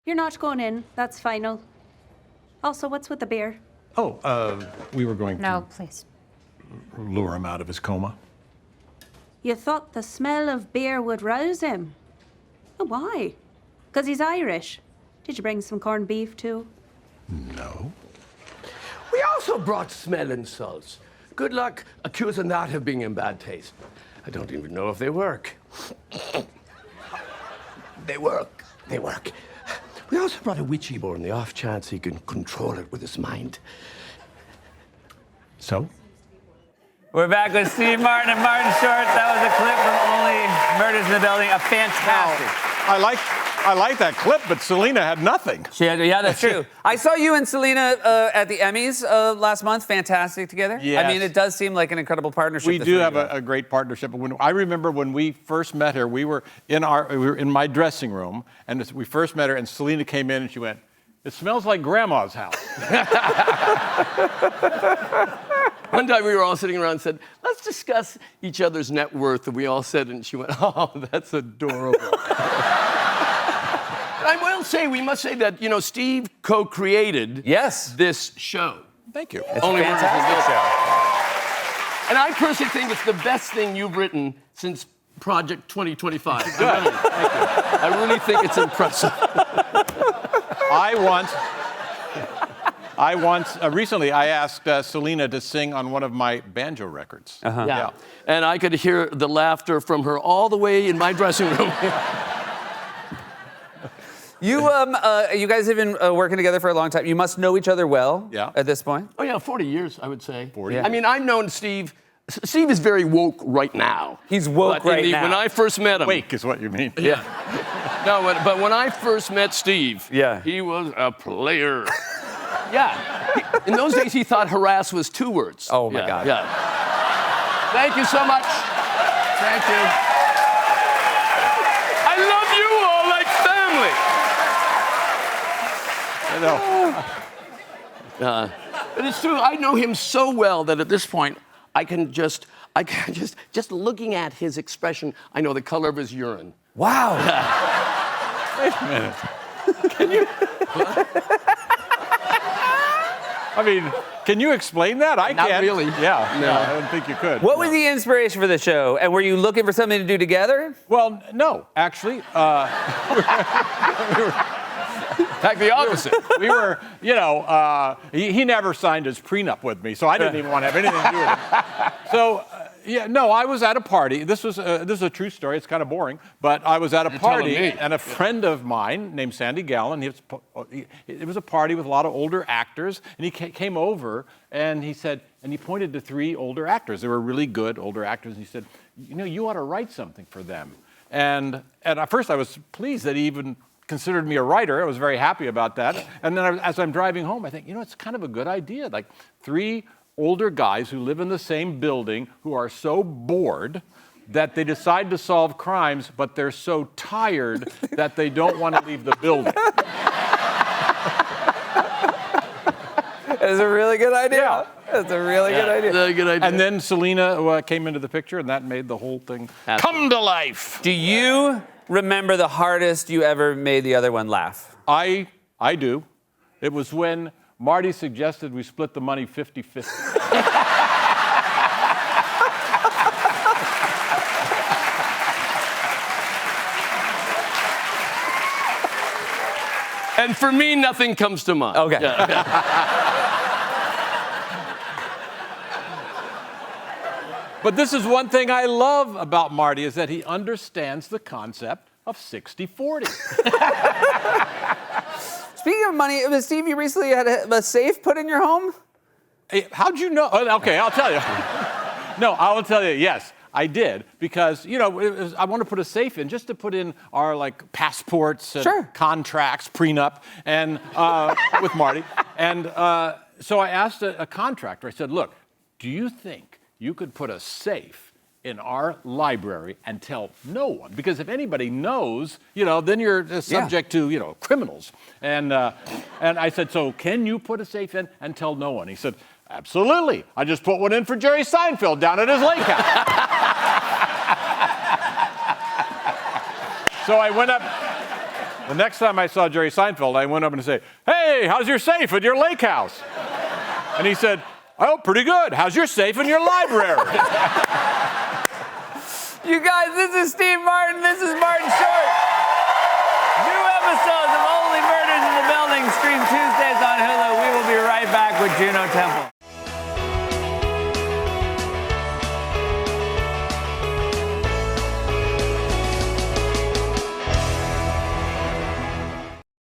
You're not going in. That's final. Also, what's with the beer? We were going No, to please. lure him out of his coma. You thought the smell of beer would rouse him? Oh, why? Because he's Irish. Did you bring some corned beef, too? No. We also brought smelling salts. Good luck accusing that of being in bad taste. I don't even know if they work. They work. They work. We also brought a witchy board on the off chance he can control it with his mind. So? We're back with Steve Martin and Martin Short. That was a clip from Only Murders in the Building. A fantastic. I like that clip, but Selena had nothing. Yeah, that's true. I saw you and Selena at the Emmys last month. Fantastic together. Yes. I mean, it does seem like an incredible partnership. We do have a great partnership. I remember when we first met her, we were in my dressing room, and we first met her, and Selena came in and she went, "It smells like Grandma's house." One time we were all sitting around and said, let's discuss each other's net worth. And we all said it, and she went, oh, that's adorable. I will say, we must say that, Steve co-created this show. Thank you. It's Only a fantastic show. And I personally think it's the best thing you've written since Project 2025. I really think it's impressive. Recently I asked Selena to sing on one of my banjo records. Yeah. And I could hear the laughter from her all the way in my dressing room. You guys have been working together for a long time. You must know each other well at this point. Oh, yeah, 40 years, I would say. 40. I mean, I've known Steve. Steve is very woke right now. He's woke right now. When I first met him. Wake is what you mean. Yeah. No, but when I first met Steve, he was a player. Yeah. In those days, he thought harass was 2 words. Oh, my God. Yeah. Thank you so much. Thank you. I love you all like family. I know. But it's true. I know him so well that at this point, I can just looking at his expression, I know the color of his urine. Wow. Wait a minute. Can you? I mean, can you explain that? I Not can't. really. Yeah. No. I don't think you could. What was the inspiration for the show? And were you looking for something to do together? Well, no, actually. In fact, the opposite. We were, he never signed his prenup with me, so I didn't even want to have anything to do with it. So, I was at a party. This is a true story. It's kind of boring, but I was at a party, and a friend of mine named Sandy Gallen, it was a party with a lot of older actors, and he came over, and he said, and he pointed to 3 older actors. They were really good older actors, and he said, you ought to write something for them. And at first I was pleased that he even considered me a writer. I was very happy about that. And then as I'm driving home, I think, it's kind of a good idea. Like 3 older guys who live in the same building who are so bored that they decide to solve crimes, but they're so tired that they don't want to leave the building. It's a really good idea. Yeah. It's a really good idea. Really good idea. And then Selena came into the picture, and that made the whole thing come to life. Do you remember the hardest you ever made the other one laugh? I do. It was when Marty suggested we split the money 50-50. And for me, nothing comes to mind. Okay. But this is one thing I love about Marty, is that he understands the concept of 60-40. Speaking of money, Steve, you recently had a safe put in your home? Hey, how'd you know? Okay, I'll tell you. No, I will tell you, yes, I did. Because, I want to put a safe in just to put in our, passports and contracts, prenup, and with Marty. And so I asked a contractor, I said, look, do you think you could put a safe in our library and tell no one? Because if anybody knows, then you're subject to, criminals. And I said, so can you put a safe in and tell no one? He said, absolutely. I just put one in for Jerry Seinfeld down at his lake house. So I went up The next time I saw Jerry Seinfeld, I went up and said, "Hey, how's your safe at your lake house?" And he said, "Oh, pretty good. How's your safe in your library?" You guys, this is Steve Martin. This is Martin Short. New episodes of Only Murders in the Building stream Tuesdays on Hulu. We will be right back with Juno Temple.